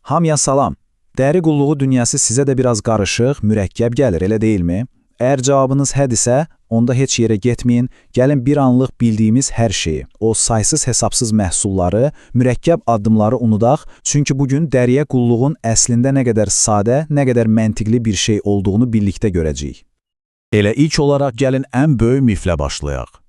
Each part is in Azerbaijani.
Hamıya salam. Dəri qulluğu dünyası sizə də biraz qarışıq, mürəkkəb gəlir, elə deyilmi? Əgər cavabınız hədisə, onda heç yerə getməyin, gəlin bir anlıq bildiyimiz hər şeyi, o saysız hesabsız məhsulları, mürəkkəb addımları unudaq, çünki bugün dəriyə qulluğun əslində nə qədər sadə, nə qədər məntiqli bir şey olduğunu birlikdə görəcəyik. Elə ilk olaraq gəlin ən böyük miflə başlayaq.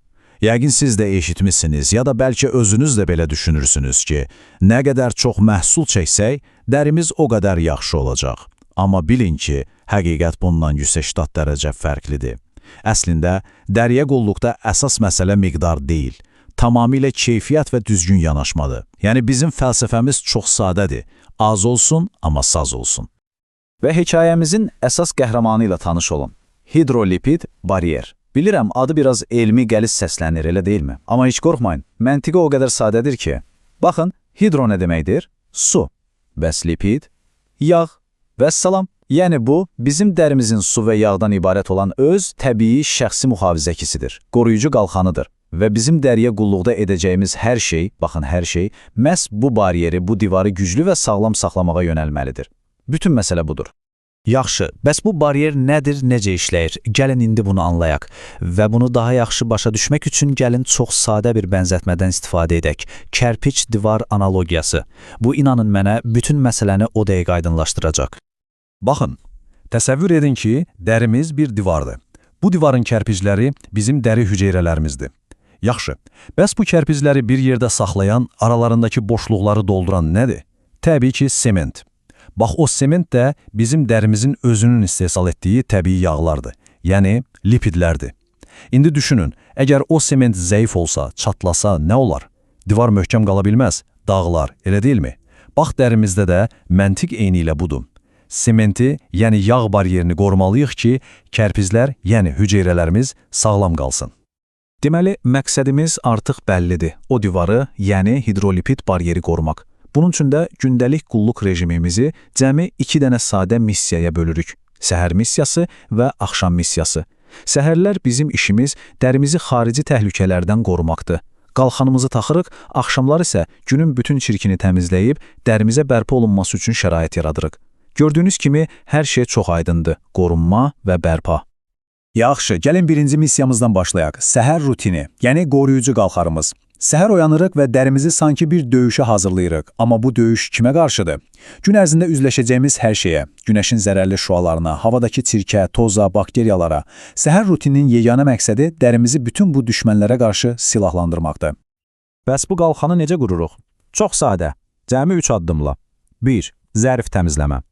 Yəqin siz də eşitmişsiniz ya da bəlkə özünüz də belə düşünürsünüz ki, nə qədər çox məhsul çəksək, dərimiz o qədər yaxşı olacaq. Amma bilin ki, həqiqət bundan 180 dərəcə fərqlidir. Əslində, dəriyə qulluqda əsas məsələ miqdar deyil, tamamilə keyfiyyət və düzgün yanaşmadır. Yəni bizim fəlsəfəmiz çox sadədir, az olsun, amma saz olsun. Və hekayəmizin əsas qəhrəmanı ilə tanış olun. Hidrolipid baryer. Bilirəm, adı biraz elmi qəliz səslənir, elə deyilmi? Amma heç qorxmayın, məntiqi o qədər sadədir ki. Baxın, hidro nə deməkdir? Su. Bəs lipid? Yağ. Vəssalam. Yəni bu, bizim dərimizin su və yağdan ibarət olan öz təbii şəxsi mühafizəkisidir, qoruyucu qalxanıdır. Və bizim dəriyə qulluqda edəcəyimiz hər şey, baxın hər şey, məhz bu bariyeri, bu divarı güclü və sağlam saxlamağa yönəlməlidir. Bütün məsələ budur. Yaxşı, bəs bu bariyer nədir, necə işləyir? Gəlin indi bunu anlayaq və bunu daha yaxşı başa düşmək üçün gəlin çox sadə bir bənzətmədən istifadə edək. Kərpiç divar analogiyası. Bu inanın mənə bütün məsələni o dəqiqə aydınlaşdıracaq. Baxın, təsəvvür edin ki, dərimiz bir divardır. Bu divarın kərpicləri bizim dəri hüceyrələrimizdir. Yaxşı, bəs bu kərpicləri bir yerdə saxlayan, aralarındakı boşluqları dolduran nədir? Təbii ki, sement. Bax, o sement də bizim dərimizin özünün istehsal etdiyi təbii yağlardır, yəni lipidlərdir. İndi düşünün, əgər o sement zəif olsa, çatlasa nə olar? Divar möhkəm qala bilməz, dağlar, elə deyilmi? Bax, dərimizdə də məntiq eyni ilə budur. Sementi, yəni yağ bariyerini qorumalıyıq ki, kərpizlər, yəni hüceyrələrimiz sağlam qalsın. Deməli, məqsədimiz artıq bəllidir. O divarı, yəni hidrolipid bariyeri qorumaq. Bunun üçün də gündəlik qulluq rejimimizi cəmi 2 dənə sadə missiyaya bölürük. Səhər missiyası və axşam missiyası. Səhərlər bizim işimiz dərimizi xarici təhlükələrdən qorumaqdır. Qalxanımızı taxırıq, axşamlar isə günün bütün çirkini təmizləyib dərimizə bərpa olunması üçün şərait yaradırıq. Gördüyünüz kimi hər şey çox aydındır. Qorunma və bərpa. Yaxşı, gəlin birinci missiyamızdan başlayaq. Səhər rutini, yəni qoruyucu qalxarımız. Səhər oyanırıq və dərimizi sanki bir döyüşə hazırlayırıq. Amma bu döyüş kimə qarşıdır? Gün ərzində üzləşəcəyimiz hər şeyə, günəşin zərərli şüalarına, havadakı çirkə, toza, bakteriyalara. Səhər rutininin yeganə məqsədi dərimizi bütün bu düşmənlərə qarşı silahlandırmaqdır. Bəs bu qalxanı necə qururuq? Çox sadə, cəmi 3 addımla. 1. Zərif təmizləmə.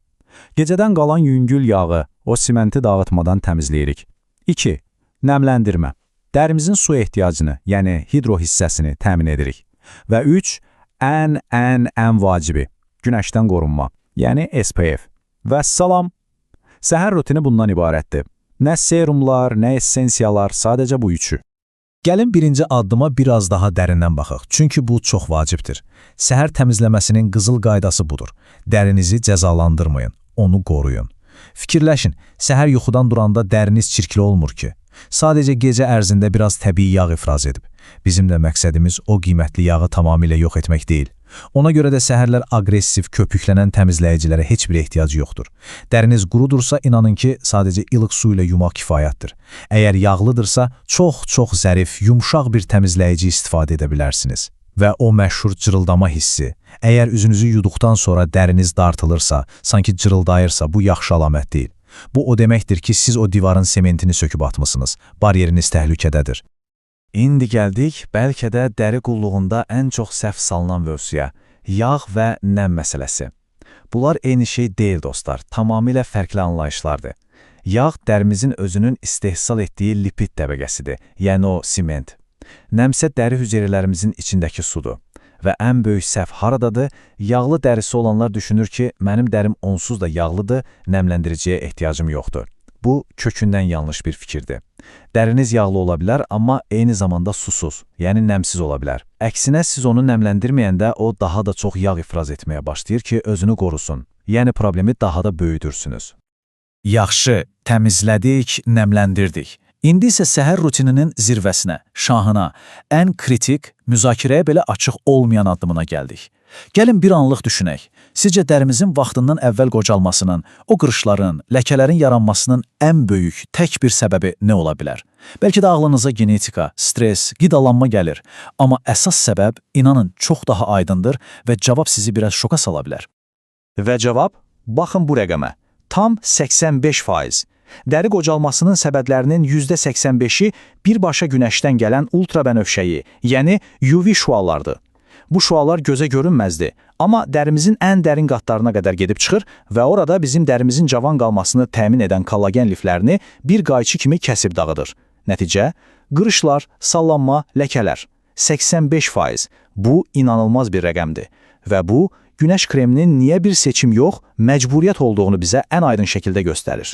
Gecədən qalan yüngül yağı, o simenti dağıtmadan təmizləyirik. 2. Nəmləndirmə. Dərimizin su ehtiyacını, yəni hidro hissəsini təmin edirik. Və 3. Ən vacibi, günəşdən qorunma, yəni SPF. Vəssalam. Səhər rutini bundan ibarətdir. Nə serumlar, nə essensiyalar, sadəcə bu üçü. Gəlin birinci addıma biraz daha dərindən baxaq, çünki bu çox vacibdir. Səhər təmizləməsinin qızıl qaydası budur. Dərinizi cəzalandırmayın, onu qoruyun. Fikirləşin, səhər yuxudan duranda dəriniz çirkli olmur ki. Sadəcə gecə ərzində biraz təbii yağ ifraz edib. Bizim də məqsədimiz o qiymətli yağı tamamilə yox etmək deyil. Ona görə də səhərlər aqressiv, köpüklənən təmizləyicilərə heç bir ehtiyac yoxdur. Dəriniz qurudursa, inanın ki, sadəcə ilıq su ilə yumaq kifayətdir. Əgər yağlıdırsa, çox zərif, yumşaq bir təmizləyici istifadə edə bilərsiniz. Və o məşhur cırıldama hissi. Əgər üzünüzü yuduqdan sonra dəriniz dartılırsa, sanki cırıldayırsa, bu yaxşı əlamət deyil. Bu o deməkdir ki, siz o divarın sementini söküb atmısınız. Bariyeriniz təhlükədədir. İndi gəldik, bəlkə də dəri qulluğunda ən çox səhv salınan mövzuya, yağ və nəm məsələsi. Bunlar eyni şey deyil dostlar, tamamilə fərqli anlayışlardır. Yağ dərimizin özünün istehsal etdiyi lipid təbəqəsidir, yəni o sement. Nəmsə dəri hüceyrələrimizin içindəki sudur. Və ən böyük səhv haradadır? Yağlı dərisi olanlar düşünür ki, mənim dərim onsuz da yağlıdır, nəmləndiriciyə ehtiyacım yoxdur. Bu, kökündən yanlış bir fikirdir. Dəriniz yağlı ola bilər, amma eyni zamanda susuz, yəni nəmsiz ola bilər. Əksinə, siz onu nəmləndirməyəndə o daha da çox yağ ifraz etməyə başlayır ki, özünü qorusun. Yəni problemi daha da böyüdürsünüz. Yaxşı, təmizlədik, nəmləndirdik. İndi isə səhər rutininin zirvəsinə, şahına, ən kritik, müzakirəyə belə açıq olmayan addımına gəldik. Gəlin bir anlıq düşünək. Sizcə dərimizin vaxtından əvvəl qocalmasının, o qırışların, ləkələrin yaranmasının ən böyük, tək bir səbəbi nə ola bilər? Bəlkə də ağlınıza genetika, stres, qidalanma gəlir. Amma əsas səbəb, inanın, çox daha aydındır və cavab sizi biraz şoka sala bilər. Və cavab, baxın bu rəqəmə, tam 85%. Dəri qocalmasının səbəblərinin %85-i birbaşa günəşdən gələn ultrabənövşəyi, yəni UV şüalardır. Bu şüalar gözə görünməzdi, amma dərimizin ən dərin qatlarına qədər gedib çıxır və orada bizim dərimizin cavan qalmasını təmin edən kollagen liflərini bir qayçı kimi kəsib dağıdır. Nəticə, qırışlar, sallanma, ləkələr. 85%. Bu, inanılmaz bir rəqəmdir. Və bu, günəş kreminin niyə bir seçim yox, məcburiyyət olduğunu bizə ən aydın şəkildə göstərir.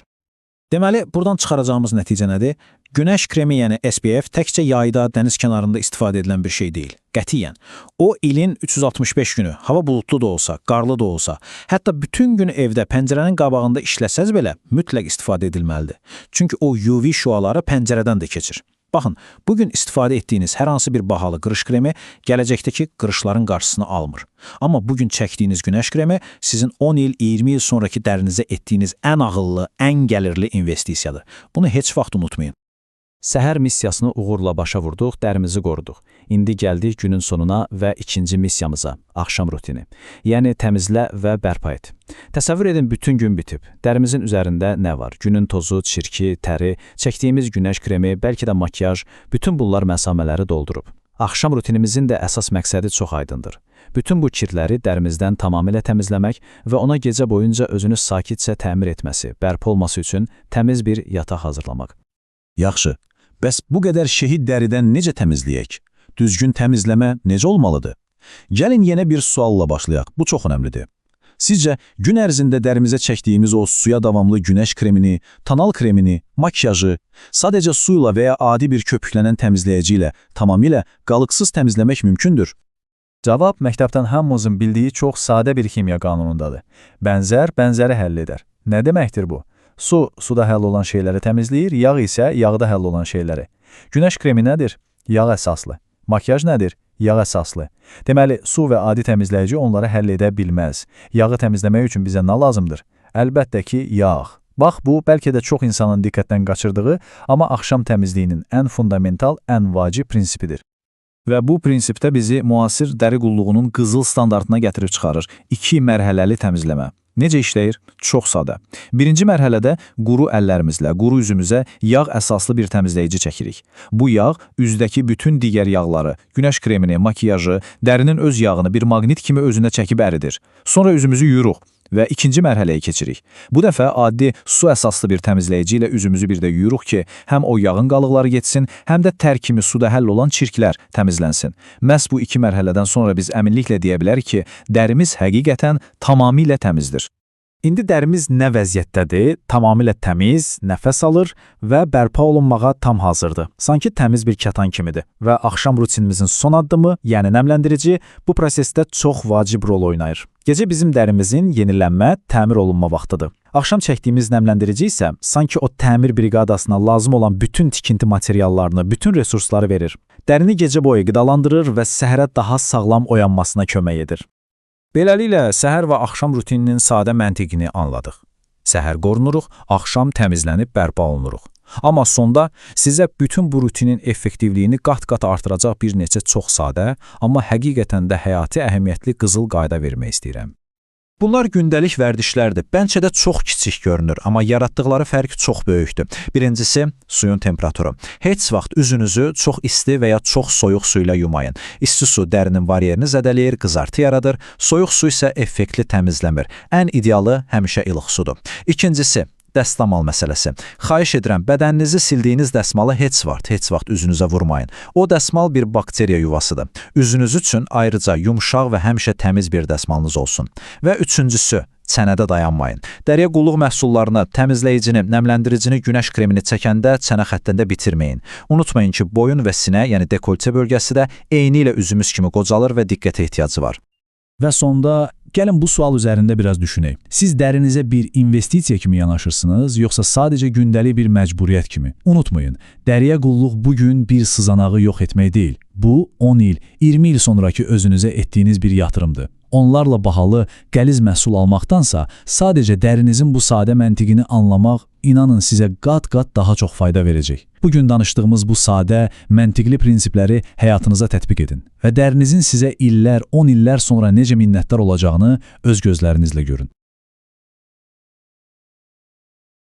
Deməli, buradan çıxaracağımız nəticə nədir? Günəş kremi, yəni SPF, təkcə yayda, dəniz kənarında istifadə edilən bir şey deyil. Qətiyyən. O, ilin 365 günü, hava buludlu da olsa, qarlı da olsa, hətta bütün gün evdə pəncərənin qabağında işləsəz belə mütləq istifadə edilməlidir. Çünki o UV şüaları pəncərədən də keçir. Baxın, bugün istifadə etdiyiniz hər hansı bir bahalı qırış kremi gələcəkdəki qırışların qarşısını almır. Amma bugün çəkdiyiniz günəş kremi sizin 10 il, 20 il sonraki dərinizə etdiyiniz ən ağıllı, ən gəlirli investisiyadır. Bunu heç vaxt unutmayın. Səhər missiyasını uğurla başa vurduq, dərimizi qoruduq. İndi gəldik günün sonuna və ikinci missiyamıza, axşam rutini. Yəni təmizlə və bərpa et. Təsəvvür edin, bütün gün bitib. Dərimizin üzərində nə var? Günün tozu, çirki, təri, çəkdiyimiz günəş kremi, bəlkə də makyaj, bütün bunlar məsamələri doldurub. Axşam rutinimizin də əsas məqsədi çox aydındır. Bütün bu kirləri dərimizdən tamamilə təmizləmək və ona gecə boyunca özünü sakitcə təmir etməsi, bərpa olması üçün təmiz bir yataq hazırlamaq. Yaxşı, bəs bu qədər şəhid dəridən necə təmizləyək? Düzgün təmizləmə necə olmalıdır? Gəlin yenə bir sualla başlayaq, bu çox önəmlidir. Sizcə, gün ərzində dərimizə çəkdiyimiz o suya davamlı günəş kremini, tonal kremini, makyajı, sadəcə su ilə və ya adi bir köpüklənən təmizləyici ilə tamamilə qalıqsız təmizləmək mümkündür? Cavab məktəbdən hamımızın bildiyi çox sadə bir kimya qanunundadır. Bənzər, bənzəri həll edər. Nə deməkdir bu? Su, suda həll olan şeyləri təmizləyir, yağ isə yağda həll olan şeyləri. Günəş kremi nədir? Yağ əsaslı. Makyaj nədir? Yağ əsaslı. Deməli, su və adi təmizləyici onları həll edə bilməz. Yağı təmizləmək üçün bizə nə lazımdır? Əlbəttə ki, yağ. Bax, bu, bəlkə də çox insanın diqqətdən qaçırdığı, amma axşam təmizliyinin ən fundamental, ən vacib prinsipidir. Və bu prinsipdə bizi müasir dəri qulluğunun qızıl standartına gətirib çıxarır. 2 mərhələli təmizləmə. Necə işləyir? Çox sadə. Birinci mərhələdə quru əllərimizlə, quru üzümüzə yağ əsaslı bir təmizləyici çəkirik. Bu yağ üzdəki bütün digər yağları, günəş kremini, makyajı, dərinin öz yağını bir maqnit kimi özünə çəkib əridir. Sonra üzümüzü yuyuruq və ikinci mərhələyə keçirik. Bu dəfə adi su əsaslı bir təmizləyici ilə üzümüzü bir də yuyuruq ki, həm o yağın qalıqları getsin, həm də tər kimi suda həll olan çirklər təmizlənsin. Məhz bu 2 mərhələdən sonra biz əminliklə deyə bilərik ki, dərimiz həqiqətən tamamilə təmizdir. İndi dərimiz nə vəziyyətdədir? Tamamilə təmiz, nəfəs alır və bərpa olunmağa tam hazırdır. Sanki təmiz bir kətan kimidir. Və axşam rutinimizin son addımı, yəni nəmləndirici, bu prosesdə çox vacib rol oynayır. Gecə bizim dərimizin yenilənmə, təmir olunma vaxtıdır. Axşam çəkdiyimiz nəmləndirici isə sanki o təmir briqadasına lazım olan bütün tikinti materiallarını, bütün resursları verir. Dərini gecə boyu qidalandırır və səhərə daha sağlam oyanmasına kömək edir. Beləliklə, səhər və axşam rutininin sadə məntiqini anladıq. Səhər qorunuruq, axşam təmizlənib bərpa olunuruq. Amma sonda sizə bütün bu rutinin effektivliyini qat-qat artıracaq bir neçə çox sadə, amma həqiqətən də həyati əhəmiyyətli qızıl qayda vermək istəyirəm. Bunlar gündəlik vərdişlərdir. Bəlkə də çox kiçik görünür, amma yaratdıqları fərq çox böyükdür. Birincisi, suyun temperaturu. Heç vaxt üzünüzü çox isti və ya çox soyuq su ilə yumayın. İsti su dərinin baryerini zədələyir, qızartı yaradır. Soyuq su isə effektli təmizləmir. Ən idealı həmişə ilıq sudur. İkincisi, dəsmal məsələsi. Xahiş edirəm, bədəninizi sildiyiniz dəsmalı heç vaxt üzünüzə vurmayın. O dəsmal bir bakteriya yuvasıdır. Üzünüz üçün ayrıca yumşaq və həmişə təmiz bir dəsmalınız olsun. Və üçüncüsü, çənədə dayanmayın. Dəriyə qulluq məhsullarını, təmizləyicini, nəmləndiricini, günəş kremini çəkəndə çənə xəttində bitirməyin. Unutmayın ki, boyun və sinə, yəni dekoltə bölgəsi də eyni ilə üzümüz kimi qocalır və diqqətə ehtiyacı var. Və sonda, gəlin bu sual üzərində biraz düşünək. Siz dərinizə bir investisiya kimi yanaşırsınız, yoxsa sadəcə gündəlik bir məcburiyyət kimi? Unutmayın, dəriyə qulluq bugün bir sızanağı yox etmək deyil. Bu, 10 il, 20 il sonraki özünüzə etdiyiniz bir yatırımdır. Onlarla bahalı, qəliz məhsul almaqdansa, sadəcə dərinizin bu sadə məntiqini anlamaq, inanın sizə qat-qat daha çox fayda verəcək. Bugün danışdığımız bu sadə, məntiqli prinsipləri həyatınıza tətbiq edin və dərinizin sizə illər, 10 illər sonra necə minnətdar olacağını öz gözlərinizlə görün.